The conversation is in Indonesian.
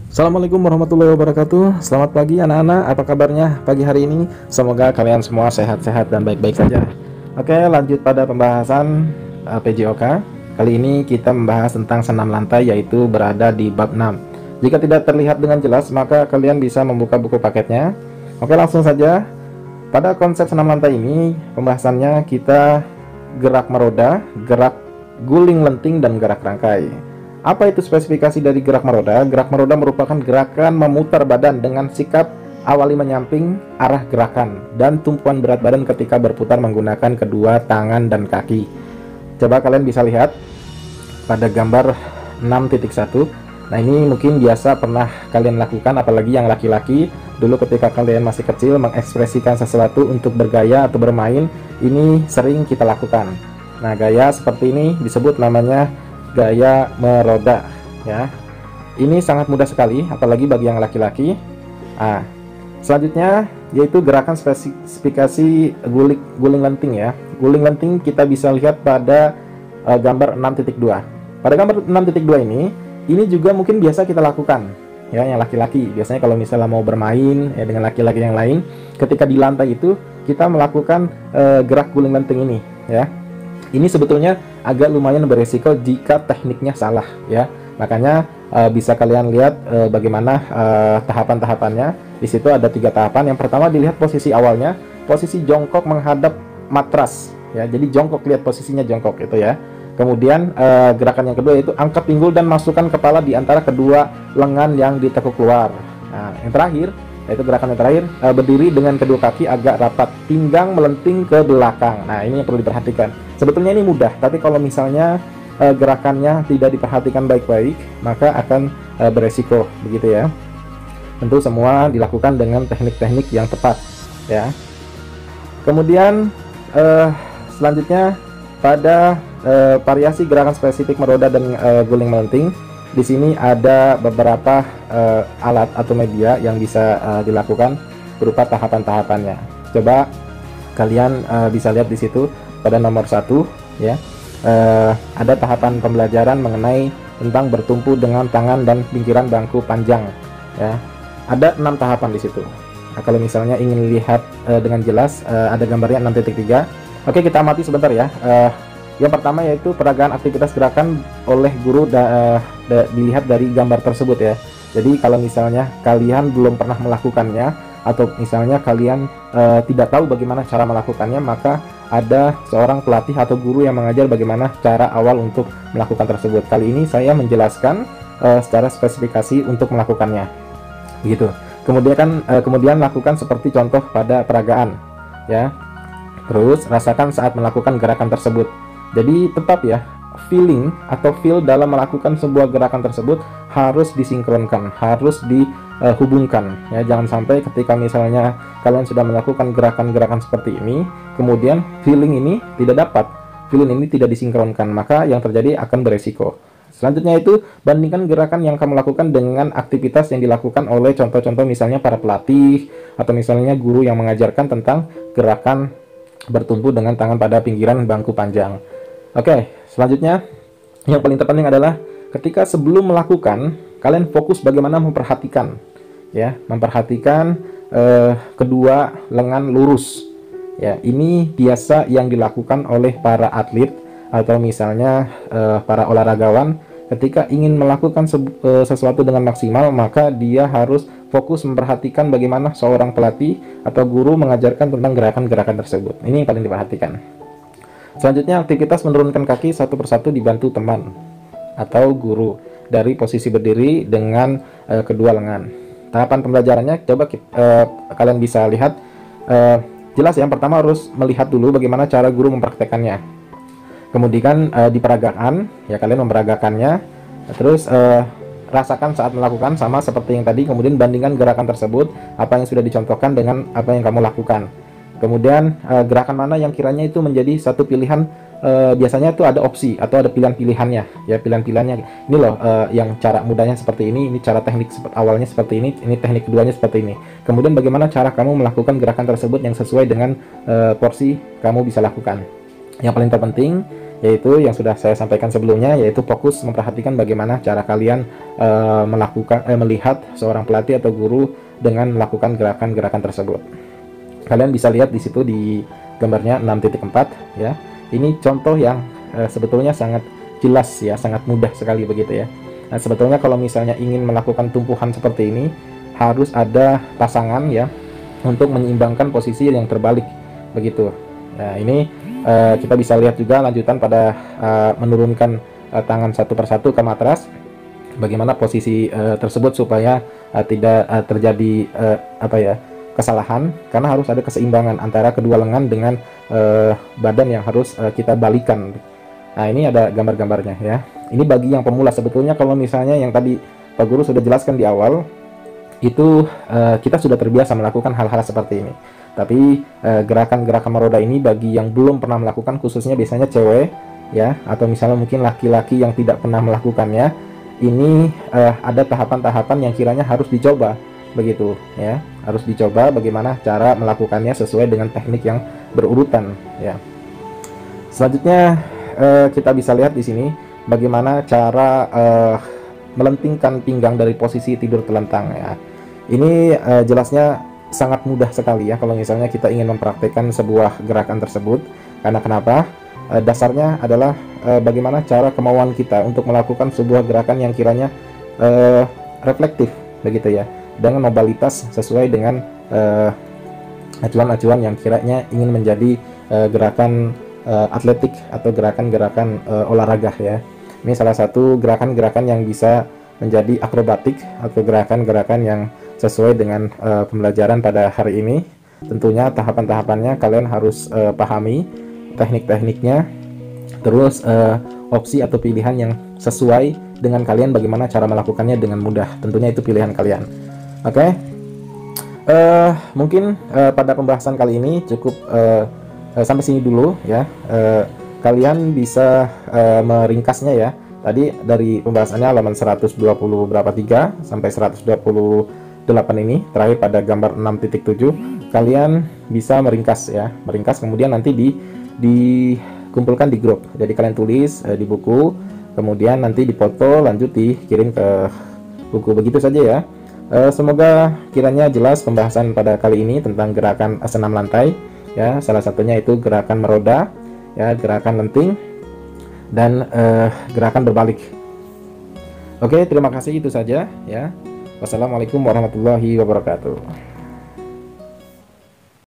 Assalamualaikum warahmatullahi wabarakatuh. Selamat pagi anak-anak, apa kabarnya pagi hari ini? Semoga kalian semua sehat-sehat dan baik-baik saja. Oke, lanjut pada pembahasan PJOK. Kali ini kita membahas tentang senam lantai, yaitu berada di bab 6. Jika tidak terlihat dengan jelas, maka kalian bisa membuka buku paketnya. Oke, langsung saja. Pada konsep senam lantai ini, pembahasannya kita gerak meroda, gerak guling lenting, dan gerak rangkai. Apa itu spesifikasi dari gerak meroda? Gerak meroda merupakan gerakan memutar badan dengan sikap awali menyamping arah gerakan dan tumpuan berat badan ketika berputar menggunakan kedua tangan dan kaki. Coba kalian bisa lihat pada gambar 6.1. Nah, ini mungkin biasa pernah kalian lakukan, apalagi yang laki-laki. Dulu ketika kalian masih kecil mengekspresikan sesuatu untuk bergaya atau bermain, ini sering kita lakukan. Nah, gaya seperti ini disebut namanya gaya meroda ya. Ini sangat mudah sekali, apalagi bagi yang laki-laki. Selanjutnya yaitu gerakan spesifikasi guling lenting ya. Guling lenting kita bisa lihat pada gambar 6.2. Pada gambar 6.2 ini juga mungkin biasa kita lakukan ya, yang laki-laki. Biasanya kalau misalnya mau bermain ya dengan laki-laki yang lain, ketika di lantai itu kita melakukan gerak guling lenting ini ya. Ini sebetulnya agak lumayan beresiko jika tekniknya salah ya. Makanya bisa kalian lihat bagaimana tahapan-tahapannya. Di situ ada 3 tahapan. Yang pertama dilihat posisi awalnya, posisi jongkok menghadap matras ya. Jadi jongkok, lihat posisinya jongkok itu ya. Kemudian gerakan yang kedua yaitu angkat pinggul dan masukkan kepala di antara kedua lengan yang ditekuk keluar. Nah, yang terakhir yaitu gerakan yang terakhir, berdiri dengan kedua kaki agak rapat, pinggang melenting ke belakang. Nah, ini yang perlu diperhatikan. Sebetulnya ini mudah, tapi kalau misalnya gerakannya tidak diperhatikan baik-baik, maka akan beresiko, begitu ya. Tentu semua dilakukan dengan teknik-teknik yang tepat, ya. Kemudian selanjutnya pada variasi gerakan spesifik meroda dan guling melenting. Di sini ada beberapa alat atau media yang bisa dilakukan berupa tahapan-tahapannya. Coba kalian bisa lihat di situ pada nomor 1 ya. Ada tahapan pembelajaran mengenai tentang bertumpu dengan tangan dan pinggiran bangku panjang ya. Ada 6 tahapan di situ. Nah, kalau misalnya ingin lihat dengan jelas, ada gambarnya 6.3. Oke, kita amati sebentar ya. Yang pertama yaitu peragaan aktivitas gerakan oleh guru dilihat dari gambar tersebut ya. Jadi kalau misalnya kalian belum pernah melakukannya, atau misalnya kalian tidak tahu bagaimana cara melakukannya, maka ada seorang pelatih atau guru yang mengajar bagaimana cara awal untuk melakukan tersebut. Kali ini saya menjelaskan secara spesifikasi untuk melakukannya, begitu. Kemudian lakukan seperti contoh pada peragaan ya. Terus rasakan saat melakukan gerakan tersebut. Jadi tetap ya, feeling atau feel dalam melakukan sebuah gerakan tersebut harus disinkronkan, harus dihubungkan ya. Jangan sampai ketika misalnya kalian sudah melakukan gerakan-gerakan seperti ini, kemudian feeling ini tidak dapat, feeling ini tidak disinkronkan, maka yang terjadi akan beresiko. Selanjutnya itu bandingkan gerakan yang kamu lakukan dengan aktivitas yang dilakukan oleh contoh-contoh misalnya para pelatih atau misalnya guru yang mengajarkan tentang gerakan bertumpu dengan tangan pada pinggiran bangku panjang. Oke, selanjutnya yang paling terpenting adalah ketika sebelum melakukan, kalian fokus bagaimana memperhatikan ya, memperhatikan kedua lengan lurus ya. Ini biasa yang dilakukan oleh para atlet atau misalnya para olahragawan. Ketika ingin melakukan sesuatu dengan maksimal, maka dia harus fokus memperhatikan bagaimana seorang pelatih atau guru mengajarkan tentang gerakan-gerakan tersebut. Ini yang paling diperhatikan. Selanjutnya, aktivitas menurunkan kaki satu persatu dibantu teman atau guru dari posisi berdiri dengan kedua lengan. Tahapan pembelajarannya coba kalian bisa lihat. Jelas ya, yang pertama harus melihat dulu bagaimana cara guru mempraktekannya. Kemudian diperagakan ya, kalian memperagakannya. Terus rasakan saat melakukan sama seperti yang tadi. Kemudian bandingkan gerakan tersebut, apa yang sudah dicontohkan dengan apa yang kamu lakukan. Kemudian gerakan mana yang kiranya itu menjadi satu pilihan. Biasanya itu ada opsi atau ada pilihan-pilihannya ya, pilihan-pilihannya ini loh. Yang cara mudahnya seperti ini cara teknik awalnya seperti ini teknik keduanya seperti ini. Kemudian bagaimana cara kamu melakukan gerakan tersebut yang sesuai dengan porsi kamu bisa lakukan. Yang paling terpenting yaitu yang sudah saya sampaikan sebelumnya, yaitu fokus memperhatikan bagaimana cara kalian melihat seorang pelatih atau guru dengan melakukan gerakan-gerakan tersebut. Kalian bisa lihat di situ di gambarnya 6.4 ya. Ini contoh yang sebetulnya sangat jelas ya, sangat mudah sekali begitu ya. Nah, sebetulnya kalau misalnya ingin melakukan tumpuhan seperti ini, harus ada pasangan ya untuk menyeimbangkan posisi yang terbalik begitu. Nah, ini kita bisa lihat juga lanjutan pada menurunkan tangan satu persatu ke matras, bagaimana posisi tersebut supaya tidak terjadi kesalahan, karena harus ada keseimbangan antara kedua lengan dengan badan yang harus kita balikan. Nah, ini ada gambar-gambarnya ya. Ini bagi yang pemula. Sebetulnya kalau misalnya yang tadi Pak Guru sudah jelaskan di awal, itu kita sudah terbiasa melakukan hal-hal seperti ini. Tapi gerakan-gerakan meroda ini bagi yang belum pernah melakukan, khususnya biasanya cewek ya, atau misalnya mungkin laki-laki yang tidak pernah melakukannya, ini ada tahapan-tahapan yang kiranya harus dicoba begitu ya. Harus dicoba bagaimana cara melakukannya sesuai dengan teknik yang berurutan ya. Selanjutnya kita bisa lihat di sini bagaimana cara melentingkan pinggang dari posisi tidur telentang ya. Ini jelasnya sangat mudah sekali ya kalau misalnya kita ingin mempraktekkan sebuah gerakan tersebut. Karena kenapa? Dasarnya adalah bagaimana cara kemauan kita untuk melakukan sebuah gerakan yang kiranya reflektif begitu ya, dengan mobilitas sesuai dengan acuan-acuan yang kiranya ingin menjadi gerakan atletik atau gerakan-gerakan olahraga ya. Ini salah satu gerakan-gerakan yang bisa menjadi akrobatik atau gerakan-gerakan yang sesuai dengan pembelajaran pada hari ini. Tentunya tahapan-tahapannya kalian harus pahami teknik-tekniknya, terus opsi atau pilihan yang sesuai dengan kalian, bagaimana cara melakukannya dengan mudah. Tentunya itu pilihan kalian. Oke. Mungkin pada pembahasan kali ini cukup sampai sini dulu ya. Kalian bisa meringkasnya ya. Tadi dari pembahasannya halaman 120 berapa 3 sampai 128 ini, terakhir pada gambar 6.7, kalian bisa meringkas ya. Meringkas kemudian nanti dikumpulkan di grup. Jadi kalian tulis di buku, kemudian nanti dipoto, lanjut dikirim ke buku. Begitu saja ya. Semoga kiranya jelas pembahasan pada kali ini tentang gerakan senam lantai ya. Salah satunya itu gerakan meroda ya, gerakan lenting, dan gerakan berbalik. Oke, terima kasih, itu saja ya. Wassalamualaikum warahmatullahi wabarakatuh.